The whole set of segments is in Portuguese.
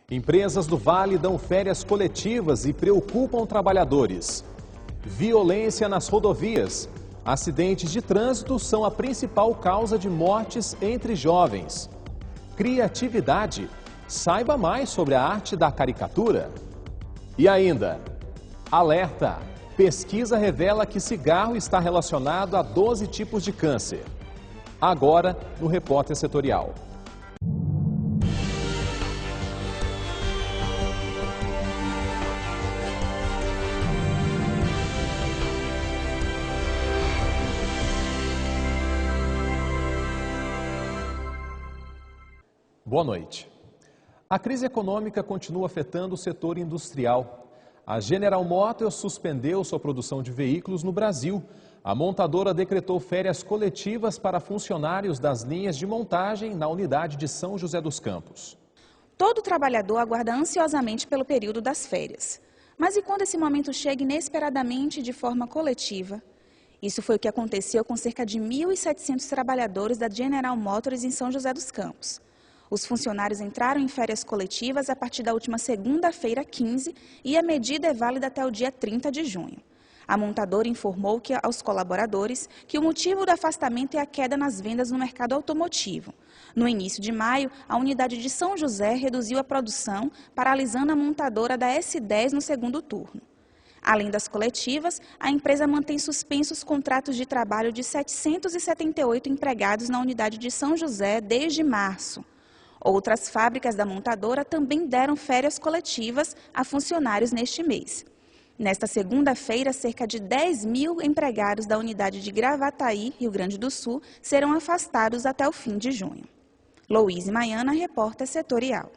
Empresas do Vale dão férias coletivas e preocupam trabalhadores. Violência nas rodovias. Acidentes de trânsito são a principal causa de mortes entre jovens. Criatividade. Saiba mais sobre a arte da caricatura. E ainda, alerta. Pesquisa revela que cigarro está relacionado a 12 tipos de câncer. Agora, no Repórter Setorial. Boa noite. A crise econômica continua afetando o setor industrial. A General Motors suspendeu sua produção de veículos no Brasil. A montadora decretou férias coletivas para funcionários das linhas de montagem na unidade de São José dos Campos. Todo trabalhador aguarda ansiosamente pelo período das férias. Mas e quando esse momento chega inesperadamente de forma coletiva? Isso foi o que aconteceu com cerca de 1.700 trabalhadores da General Motors em São José dos Campos. Os funcionários entraram em férias coletivas a partir da última segunda-feira, 15, e a medida é válida até o dia 30 de junho. A montadora informou aos colaboradores que o motivo do afastamento é a queda nas vendas no mercado automotivo. No início de maio, a unidade de São José reduziu a produção, paralisando a montadora da S10 no segundo turno. Além das coletivas, a empresa mantém suspensos contratos de trabalho de 778 empregados na unidade de São José desde março. Outras fábricas da montadora também deram férias coletivas a funcionários neste mês. Nesta segunda-feira, cerca de 10.000 empregados da unidade de Gravataí, Rio Grande do Sul, serão afastados até o fim de junho. Louise Maiana, repórter setorial.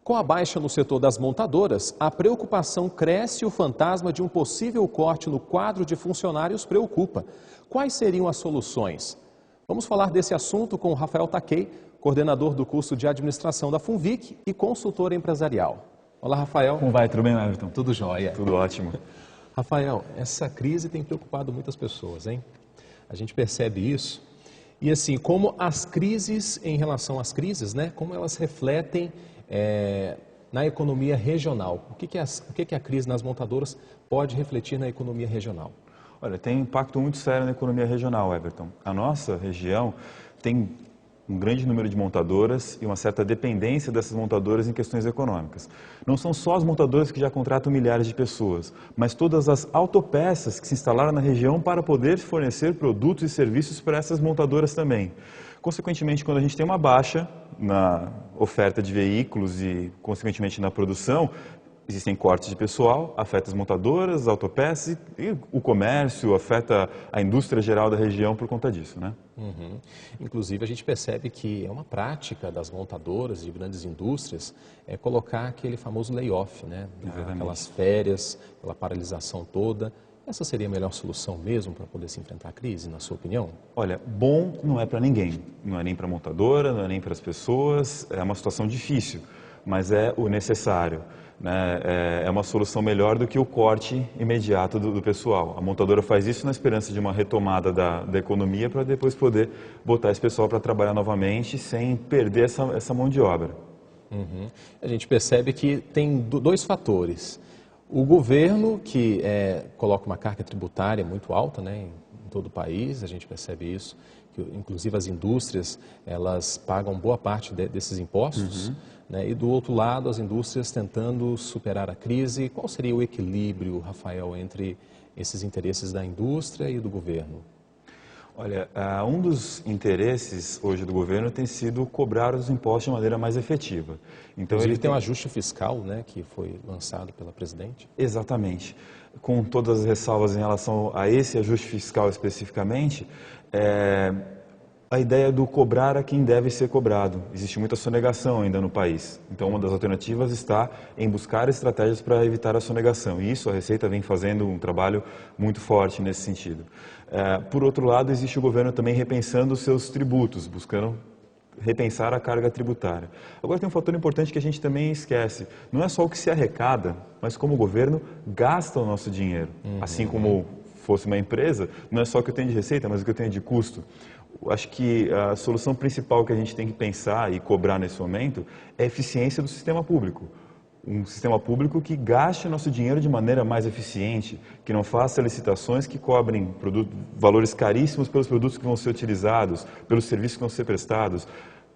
Com a baixa no setor das montadoras, a preocupação cresce e o fantasma de um possível corte no quadro de funcionários preocupa. Quais seriam as soluções? Vamos falar desse assunto com o Rafael Takei, coordenador do curso de administração da Funvic e consultor empresarial. Olá, Rafael. Como vai? Tudo bem, Everton? Tudo jóia. Tudo ótimo. Rafael, essa crise tem preocupado muitas pessoas, hein? A gente percebe isso. E assim, como as crises, em relação às crises, né? Como elas refletem na economia regional? O que a crise nas montadoras pode refletir na economia regional? Olha, tem um impacto muito sério na economia regional, Everton. A nossa região tem um grande número de montadoras e uma certa dependência dessas montadoras em questões econômicas. Não são só as montadoras que já contratam milhares de pessoas, mas todas as autopeças que se instalaram na região para poder fornecer produtos e serviços para essas montadoras também. Consequentemente, quando a gente tem uma baixa na oferta de veículos e, consequentemente, na produção, existem cortes de pessoal, afeta as montadoras, as autopeças e o comércio, afeta a indústria geral da região por conta disso, né? Uhum. Inclusive, a gente percebe que é uma prática das montadoras, de grandes indústrias, colocar aquele famoso layoff, né? Aquelas férias, aquela paralisação toda. Essa seria a melhor solução mesmo para poder se enfrentar a crise, na sua opinião? Olha, bom não é para ninguém. Não é nem para a montadora, não é nem para as pessoas. É uma situação difícil, mas é o necessário. Né? É uma solução melhor do que o corte imediato do pessoal. A montadora faz isso na esperança de uma retomada da economia para depois poder botar esse pessoal para trabalhar novamente sem perder essa mão de obra. Uhum. A gente percebe que tem dois fatores. O governo, que coloca uma carga tributária muito alta, né, em todo o país, a gente percebe isso, que inclusive as indústrias, elas pagam boa parte desses impostos, né, e do outro lado as indústrias tentando superar a crise. Qual seria o equilíbrio, Rafael, entre esses interesses da indústria e do governo? Olha, um dos interesses hoje do governo tem sido cobrar os impostos de maneira mais efetiva. Então, ele tem um ajuste fiscal, né, que foi lançado pela presidente? Exatamente. Com todas as ressalvas em relação a esse ajuste fiscal especificamente, a ideia do cobrar a quem deve ser cobrado. Existe muita sonegação ainda no país. Então, uma das alternativas está em buscar estratégias para evitar a sonegação. E isso, a Receita vem fazendo um trabalho muito forte nesse sentido. Por outro lado, existe o governo também repensando os seus tributos, buscando repensar a carga tributária. Agora, tem um fator importante que a gente também esquece. Não é só o que se arrecada, mas como o governo gasta o nosso dinheiro. Assim como fosse uma empresa, não é só o que eu tenho de receita, mas o que eu tenho de custo. Eu acho que a solução principal que a gente tem que pensar e cobrar nesse momento é a eficiência do sistema público. Um sistema público que gaste nosso dinheiro de maneira mais eficiente, que não faça licitações que cobrem valores caríssimos pelos produtos que vão ser utilizados, pelos serviços que vão ser prestados.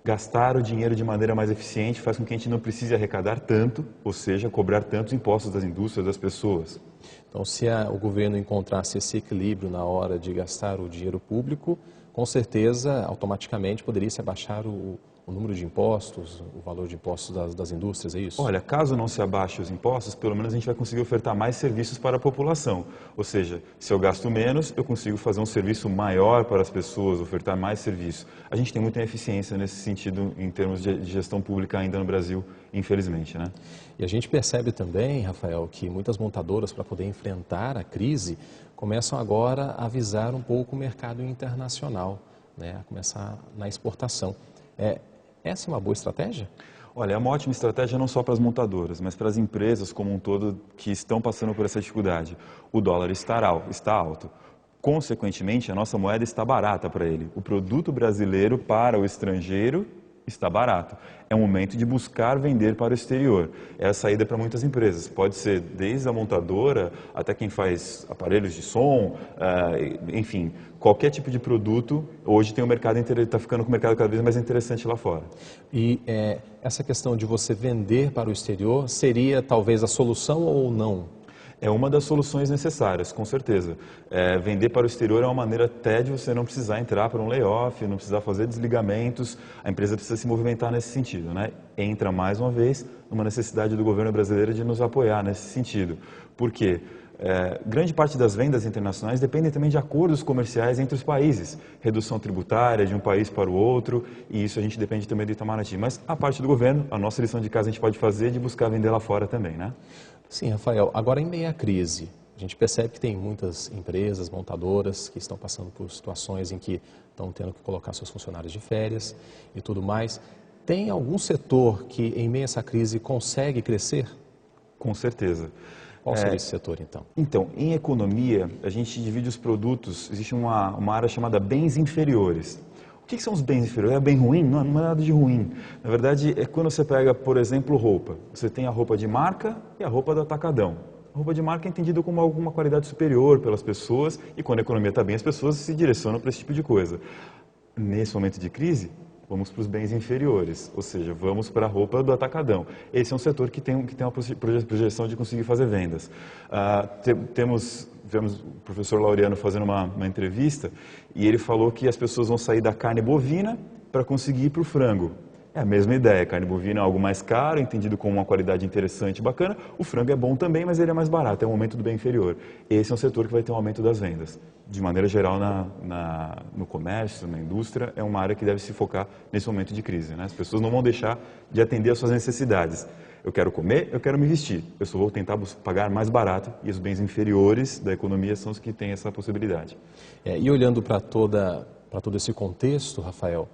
Gastar o dinheiro de maneira mais eficiente faz com que a gente não precise arrecadar tanto, ou seja, cobrar tantos impostos das indústrias, das pessoas. Então, se o governo encontrasse esse equilíbrio na hora de gastar o dinheiro público, com certeza, automaticamente, poderia se abaixar o número de impostos, o valor de impostos das indústrias, é isso? Olha, caso não se abaixe os impostos, pelo menos a gente vai conseguir ofertar mais serviços para a população. Ou seja, se eu gasto menos, eu consigo fazer um serviço maior para as pessoas, ofertar mais serviço. A gente tem muita eficiência nesse sentido em termos de gestão pública ainda no Brasil, infelizmente, né? E a gente percebe também, Rafael, que muitas montadoras, para poder enfrentar a crise, começam agora a visar um pouco o mercado internacional, né? A começar na exportação. Essa é uma boa estratégia? Olha, é uma ótima estratégia não só para as montadoras, mas para as empresas como um todo que estão passando por essa dificuldade. O dólar está alto. Consequentemente, a nossa moeda está barata para ele. O produto brasileiro para o estrangeiro está barato. É um momento de buscar vender para o exterior. É a saída para muitas empresas. Pode ser desde a montadora até quem faz aparelhos de som, enfim, qualquer tipo de produto. Hoje tem está ficando com o mercado cada vez mais interessante lá fora. E essa questão de você vender para o exterior seria talvez a solução ou não? É uma das soluções necessárias, com certeza. Vender para o exterior é uma maneira até de você não precisar entrar para um layoff, não precisar fazer desligamentos. A empresa precisa se movimentar nesse sentido, né? Entra, mais uma vez, numa necessidade do governo brasileiro de nos apoiar nesse sentido. Por quê? Grande parte das vendas internacionais dependem também de acordos comerciais entre os países. Redução tributária de um país para o outro, e isso a gente depende também do Itamaraty. Mas a parte do governo, a nossa lição de casa a gente pode fazer de buscar vender lá fora também, né? Sim, Rafael. Agora, em meio à crise, a gente percebe que tem muitas empresas, montadoras, que estão passando por situações em que estão tendo que colocar seus funcionários de férias e tudo mais. Tem algum setor que, em meio a essa crise, consegue crescer? Com certeza. Qual seria esse setor, então? Então, em economia, a gente divide os produtos, existe uma área chamada bens inferiores. O que são os bens inferiores? É bem ruim? Não é nada de ruim. Na verdade, é quando você pega, por exemplo, roupa. Você tem a roupa de marca e a roupa do atacadão. A roupa de marca é entendida como alguma qualidade superior pelas pessoas e quando a economia está bem, as pessoas se direcionam para esse tipo de coisa. Nesse momento de crise, vamos para os bens inferiores, ou seja, vamos para a roupa do atacadão. Esse é um setor que tem uma projeção de conseguir fazer vendas. Vemos o professor Laureano fazendo uma entrevista e ele falou que as pessoas vão sair da carne bovina para conseguir ir para o frango. É a mesma ideia, carne bovina é algo mais caro, entendido como uma qualidade interessante e bacana. O frango é bom também, mas ele é mais barato, é um aumento do bem inferior. Esse é um setor que vai ter um aumento das vendas. De maneira geral, no comércio, na indústria, é uma área que deve se focar nesse momento de crise, né? As pessoas não vão deixar de atender às suas necessidades. Eu quero comer, eu quero me vestir. Eu só vou tentar pagar mais barato e os bens inferiores da economia são os que têm essa possibilidade. E olhando para todo esse contexto, Rafael,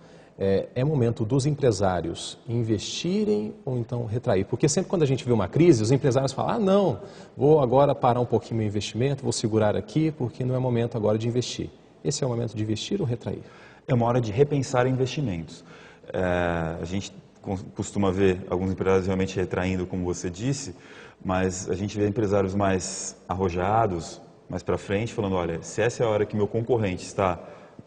é momento dos empresários investirem ou então retrair? Porque sempre quando a gente vê uma crise, os empresários falam, não, vou agora parar um pouquinho meu investimento, vou segurar aqui porque não é momento agora de investir. Esse é o momento de investir ou retrair? É uma hora de repensar investimentos. A gente costuma ver alguns empresários realmente retraindo, como você disse, mas a gente vê empresários mais arrojados, mais para frente, falando, olha, se essa é a hora que meu concorrente está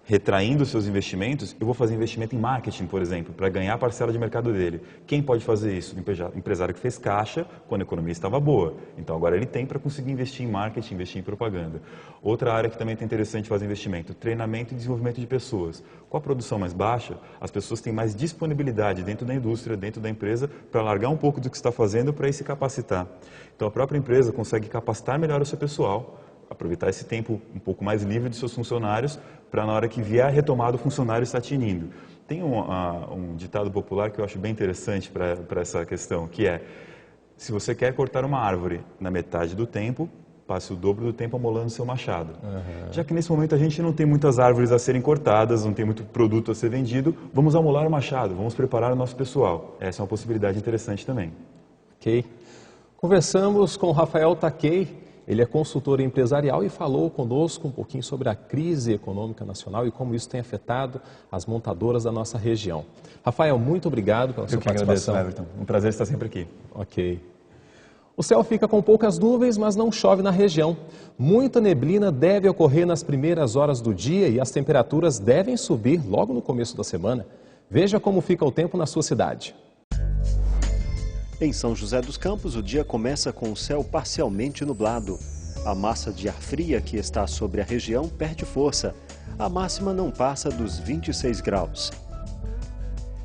retraindo seus investimentos, eu vou fazer investimento em marketing, por exemplo, para ganhar a parcela de mercado dele. Quem pode fazer isso? O empresário que fez caixa quando a economia estava boa. Então agora ele tem para conseguir investir em marketing, investir em propaganda. Outra área que também é interessante fazer investimento, treinamento e desenvolvimento de pessoas. Com a produção mais baixa, as pessoas têm mais disponibilidade dentro da indústria, dentro da empresa, para largar um pouco do que está fazendo para ir se capacitar. Então a própria empresa consegue capacitar melhor o seu pessoal, aproveitar esse tempo um pouco mais livre de seus funcionários, para na hora que vier a retomada o funcionário estar tinindo. Tem um ditado popular que eu acho bem interessante para essa questão, que é, se você quer cortar uma árvore na metade do tempo, passe o dobro do tempo amolando seu machado. Uhum. Já que nesse momento a gente não tem muitas árvores a serem cortadas, não tem muito produto a ser vendido, vamos amolar o machado, vamos preparar o nosso pessoal. Essa é uma possibilidade interessante também. Ok. Conversamos com o Rafael Takei, Ele é consultor empresarial e falou conosco um pouquinho sobre a crise econômica nacional e como isso tem afetado as montadoras da nossa região. Rafael, muito obrigado pela sua participação. Eu que agradeço, Everton. Um prazer estar sempre aqui. Ok. O céu fica com poucas nuvens, mas não chove na região. Muita neblina deve ocorrer nas primeiras horas do dia e as temperaturas devem subir logo no começo da semana. Veja como fica o tempo na sua cidade. Em São José dos Campos, o dia começa com o céu parcialmente nublado. A massa de ar fria que está sobre a região perde força. A máxima não passa dos 26 graus.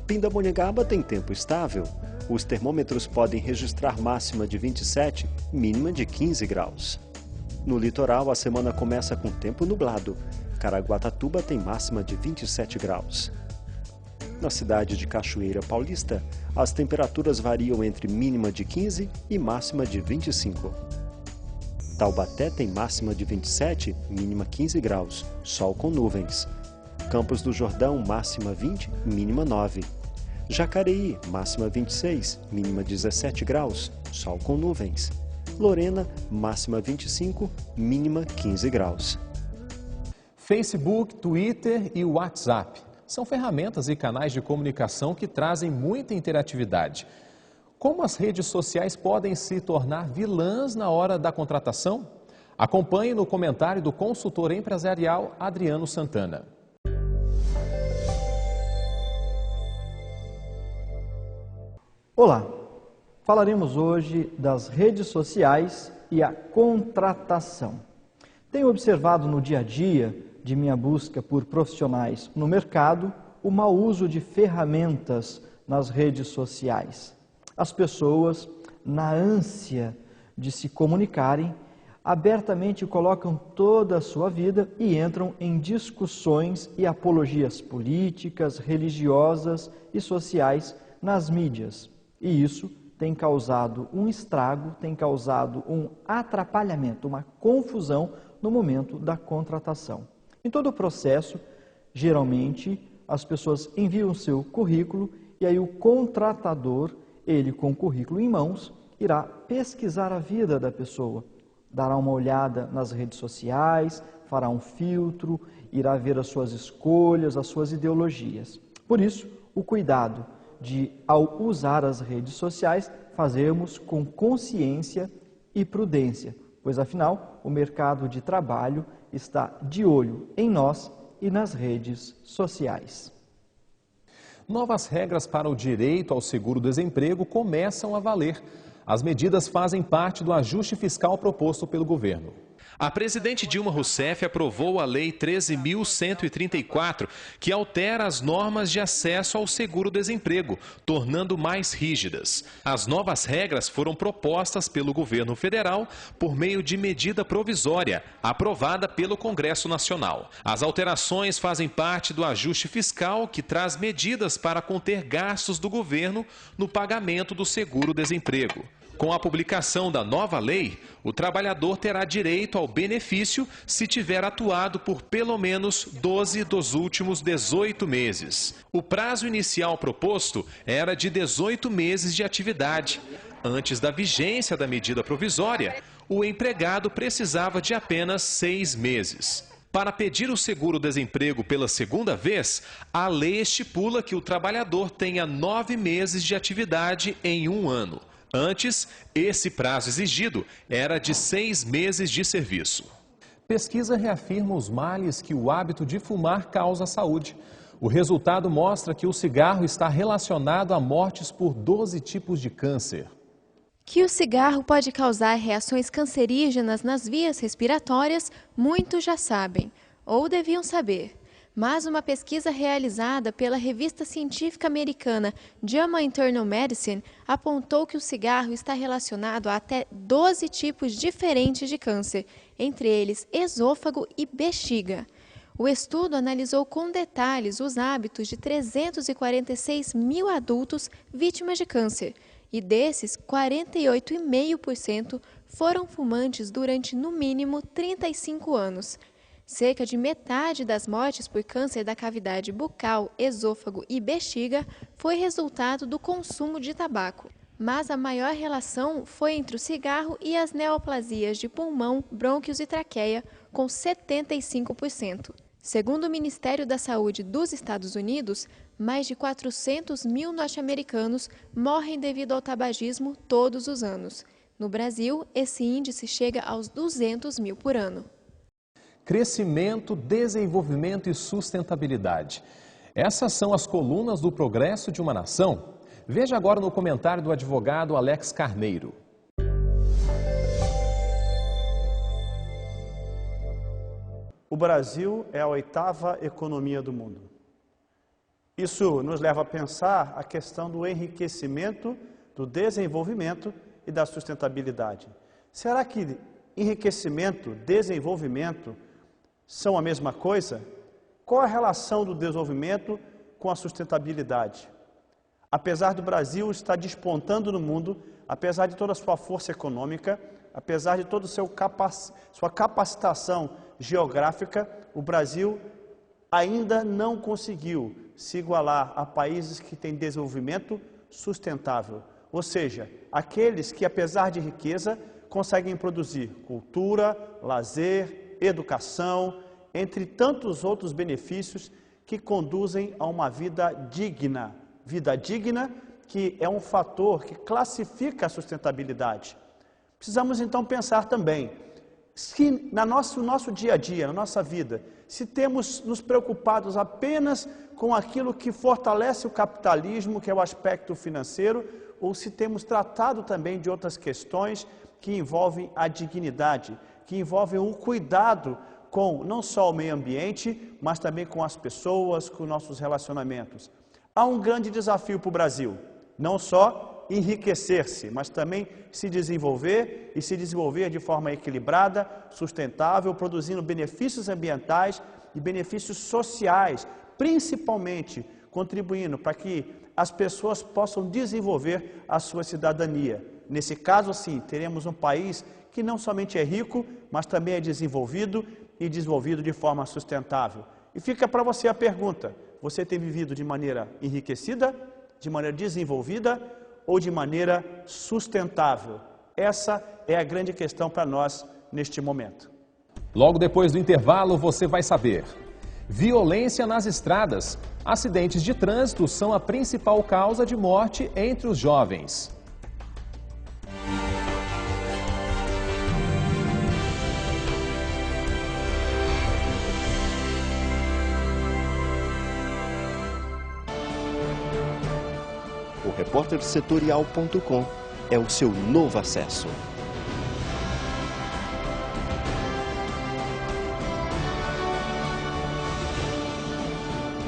Pindamonhangaba tem tempo estável. Os termômetros podem registrar máxima de 27, mínima de 15 graus. No litoral, a semana começa com tempo nublado. Caraguatatuba tem máxima de 27 graus. Na cidade de Cachoeira Paulista, as temperaturas variam entre mínima de 15 e máxima de 25. Taubaté tem máxima de 27, mínima 15 graus, sol com nuvens. Campos do Jordão, máxima 20, mínima 9. Jacareí, máxima 26, mínima 17 graus, sol com nuvens. Lorena, máxima 25, mínima 15 graus. Facebook, Twitter e WhatsApp são ferramentas e canais de comunicação que trazem muita interatividade. Como as redes sociais podem se tornar vilãs na hora da contratação? Acompanhe no comentário do consultor empresarial Adriano Santana. Olá, falaremos hoje das redes sociais e a contratação. Tenho observado no dia a dia de minha busca por profissionais no mercado o mau uso de ferramentas nas redes sociais. As pessoas, na ânsia de se comunicarem, abertamente colocam toda a sua vida e entram em discussões e apologias políticas, religiosas e sociais nas mídias. E isso tem causado um estrago, tem causado um atrapalhamento, uma confusão no momento da contratação. Em todo o processo, geralmente, as pessoas enviam seu currículo e aí o contratador, ele com o currículo em mãos, irá pesquisar a vida da pessoa, dará uma olhada nas redes sociais, fará um filtro, irá ver as suas escolhas, as suas ideologias. Por isso, o cuidado de, ao usar as redes sociais, fazermos com consciência e prudência, pois afinal, o mercado de trabalho está de olho em nós e nas redes sociais. Novas regras para o direito ao seguro-desemprego começam a valer. As medidas fazem parte do ajuste fiscal proposto pelo governo. A presidente Dilma Rousseff aprovou a Lei 13.134, que altera as normas de acesso ao seguro-desemprego, tornando mais rígidas. As novas regras foram propostas pelo governo federal por meio de medida provisória, aprovada pelo Congresso Nacional. As alterações fazem parte do ajuste fiscal, que traz medidas para conter gastos do governo no pagamento do seguro-desemprego. Com a publicação da nova lei, o trabalhador terá direito ao benefício se tiver atuado por pelo menos 12 dos últimos 18 meses. O prazo inicial proposto era de 18 meses de atividade. Antes da vigência da medida provisória, o empregado precisava de apenas 6 meses. Para pedir o seguro-desemprego pela segunda vez, a lei estipula que o trabalhador tenha 9 meses de atividade em um ano. Antes, esse prazo exigido era de 6 meses de serviço. Pesquisa reafirma os males que o hábito de fumar causa à saúde. O resultado mostra que o cigarro está relacionado a mortes por 12 tipos de câncer. Que o cigarro pode causar reações cancerígenas nas vias respiratórias, muitos já sabem, ou deviam saber. Mas uma pesquisa realizada pela revista científica americana JAMA Internal Medicine apontou que o cigarro está relacionado a até 12 tipos diferentes de câncer, entre eles esôfago e bexiga. O estudo analisou com detalhes os hábitos de 346 mil adultos vítimas de câncer, e desses, 48,5% foram fumantes durante no mínimo 35 anos. Cerca de metade das mortes por câncer da cavidade bucal, esôfago e bexiga foi resultado do consumo de tabaco. Mas a maior relação foi entre o cigarro e as neoplasias de pulmão, brônquios e traqueia, com 75%. Segundo o Ministério da Saúde dos Estados Unidos, mais de 400 mil norte-americanos morrem devido ao tabagismo todos os anos. No Brasil, esse índice chega aos 200 mil por ano. Crescimento, desenvolvimento e sustentabilidade. Essas são as colunas do progresso de uma nação. Veja agora no comentário do advogado Alex Carneiro. O Brasil é a 8ª economia do mundo. Isso nos leva a pensar a questão do enriquecimento, do desenvolvimento e da sustentabilidade. Será que enriquecimento, desenvolvimento são a mesma coisa? Qual a relação do desenvolvimento com a sustentabilidade? Apesar do Brasil estar despontando no mundo, apesar de toda a sua força econômica, apesar de toda a sua capacitação geográfica, o Brasil ainda não conseguiu se igualar a países que têm desenvolvimento sustentável. Ou seja, aqueles que, apesar de riqueza, conseguem produzir cultura, lazer, educação, entre tantos outros benefícios que conduzem a uma vida digna. Vida digna, que é um fator que classifica a sustentabilidade. Precisamos então pensar também, se no nosso dia a dia, na nossa vida, se temos nos preocupados apenas com aquilo que fortalece o capitalismo, que é o aspecto financeiro, ou se temos tratado também de outras questões que envolvem a dignidade, que envolvem o cuidado com não só o meio ambiente, mas também com as pessoas, com nossos relacionamentos. Há um grande desafio para o Brasil, não só enriquecer-se, mas também se desenvolver e se desenvolver de forma equilibrada, sustentável, produzindo benefícios ambientais e benefícios sociais, principalmente contribuindo para que as pessoas possam desenvolver a sua cidadania. Nesse caso, sim, teremos um país que não somente é rico, mas também é desenvolvido e desenvolvido de forma sustentável. E fica para você a pergunta: você tem vivido de maneira enriquecida, de maneira desenvolvida ou de maneira sustentável? Essa é a grande questão para nós neste momento. Logo depois do intervalo, você vai saber. Violência nas estradas. Acidentes de trânsito são a principal causa de morte entre os jovens. O repórtersetorial.com é o seu novo acesso.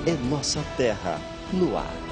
É nossa terra no ar.